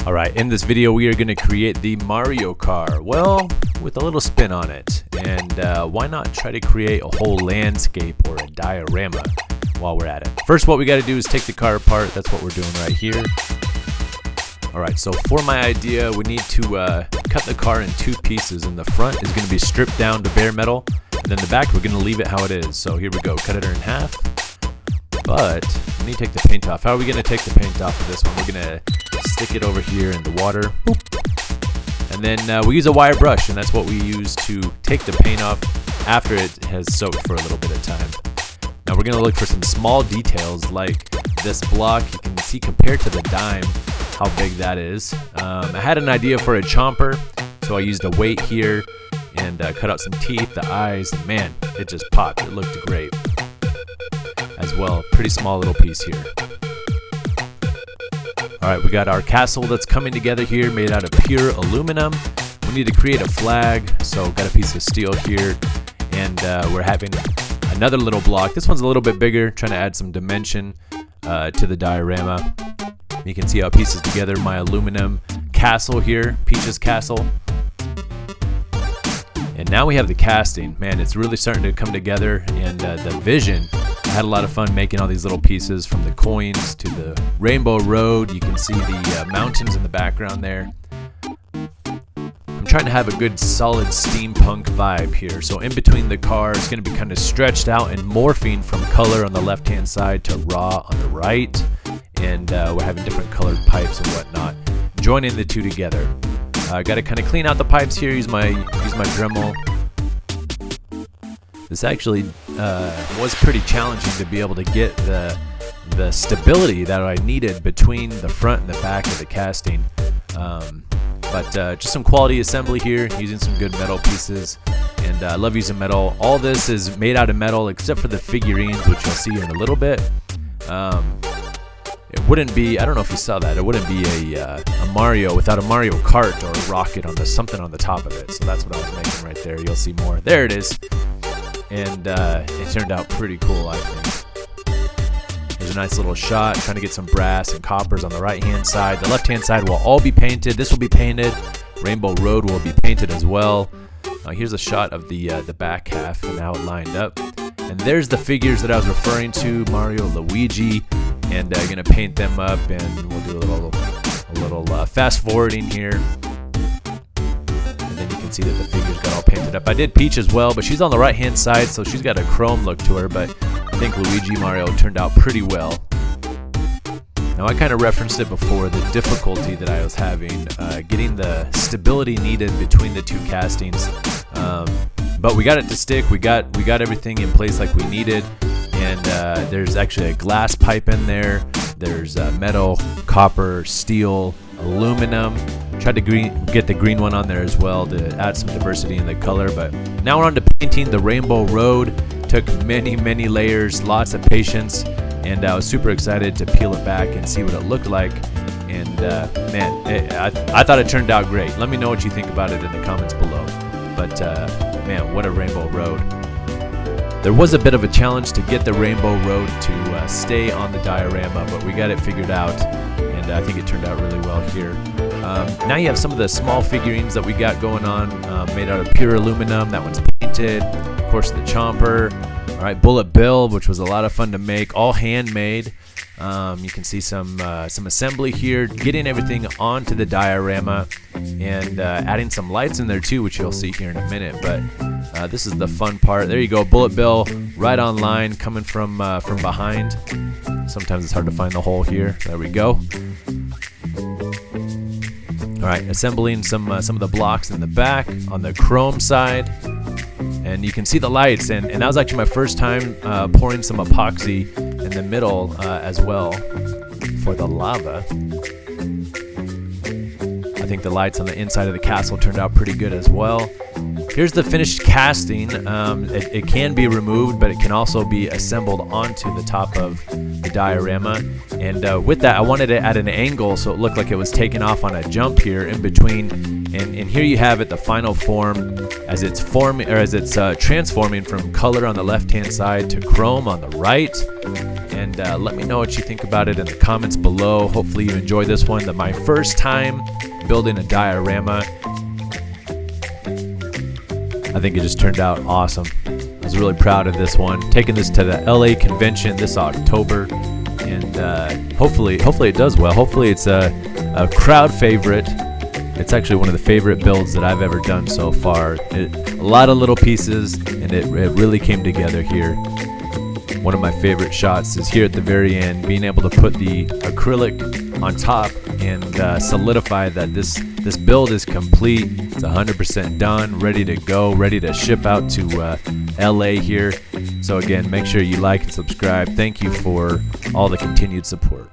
Alright, in this video we are going to create the Mario car, well, with a little spin on it. And why not try to create a whole landscape or a diorama while we're at it. First, what we got to do is take the car apart. That's what we're doing right here. Alright, so for my idea, we need to cut the car in two pieces. And the front is going to be stripped down to bare metal. And then the back, we're going to leave it how it is. So here we go, cut it in half. But we need to take the paint off. How are we going to take the paint off of this one? We're going to stick it over here in the water. Boop. And then we use a wire brush, and that's what we use to take the paint off after it has soaked for a little bit of time. Now we're going to look for some small details like this block. You can see compared to the dime how big that is. I had an idea for a chomper, so I used a weight here and cut out some teeth, the eyes. Man, it just popped. It looked great. As well, pretty small little piece here. Alright, we got our castle that's coming together here, made out of pure aluminum. We need to create a flag, so got a piece of steel here, and we're having another little block. This one's a little bit bigger, trying to add some dimension to the diorama. You can see how it pieces together my aluminum castle here, Peach's castle. And now we have the casting. Man, it's really starting to come together, and the vision. I had a lot of fun making all these little pieces, from the coins to the rainbow road. You can see the mountains in the background there. I'm trying to have a good solid steampunk vibe here. So in between the car, it's going to be kind of stretched out and morphing from color on the left hand side to raw on the right. And we're having different colored pipes and whatnot, joining the two together. I got to kind of clean out the pipes here, use my Dremel. This actually was pretty challenging to be able to get the stability that I needed between the front and the back of the casting. But just some quality assembly here, using some good metal pieces. And I love using metal. All this is made out of metal except for the figurines, which you'll see here in a little bit. It wouldn't be, I don't know if you saw that, it wouldn't be a Mario without a Mario Kart or a rocket on something on the top of it. So that's what I was making right there. You'll see more. There it is. And it turned out pretty cool, I think. There's a nice little shot, trying to get some brass and coppers on the right hand side. The left hand side will all be painted. This will be painted. Rainbow Road will be painted as well. Here's a shot of the back half and how it lined up. And there's the figures that I was referring to, Mario, Luigi, and gonna paint them up, and we'll do a little fast forwarding here. And then you can see that the figures got all painted up. I did Peach as well, but she's on the right hand side, so she's got a chrome look to her, but I think Luigi Mario turned out pretty well. Now I kind of referenced it before, the difficulty that I was having getting the stability needed between the two castings. But we got it to stick. We got everything in place like we needed, and there's actually a glass pipe in there. There's metal, copper, steel, aluminum. Tried to get the green one on there as well to add some diversity in the color. But now we're on to painting the Rainbow Road. Took many layers, lots of patience, and I was super excited to peel it back and see what it looked like. And man, I thought it turned out great. Let me know what you think about it in the comments below. But man, what a Rainbow Road. There was a bit of a challenge to get the Rainbow Road to stay on the diorama, but we got it figured out, and I think it turned out really well here. Now you have some of the small figurines that we got going on, made out of pure aluminum. That one's painted. Of course, the chomper. All right, Bullet Bill, which was a lot of fun to make, all handmade. You can see some assembly here, getting everything onto the diorama, and adding some lights in there too, which you'll see here in a minute. But this is the fun part. There you go, Bullet Bill, right on line, coming from behind. Sometimes it's hard to find the hole here. There we go. All right, assembling some of the blocks in the back on the chrome side. And you can see the lights, and that was actually my first time pouring some epoxy in the middle as well for the lava. I think the lights on the inside of the castle turned out pretty good as well. Here's the finished casting. It can be removed, but it can also be assembled onto the top of the diorama. And with that, I wanted to add an angle so it looked like it was taken off on a jump here in between. And here you have it, the final form, as it's transforming from color on the left-hand side to chrome on the right. And let me know what you think about it in the comments below. Hopefully you enjoy this one. My first time building a diorama. I think it just turned out awesome. I was really proud of this one. Taking this to the LA convention this October, and hopefully it does well. Hopefully it's a crowd favorite. It's actually one of the favorite builds that I've ever done so far. A lot of little pieces, and it really came together here. One of my favorite shots is here at the very end, being able to put the acrylic on top and solidify that this build is complete. It's 100% done, ready to go, ready to ship out to LA here. So again, make sure you like and subscribe. Thank you for all the continued support.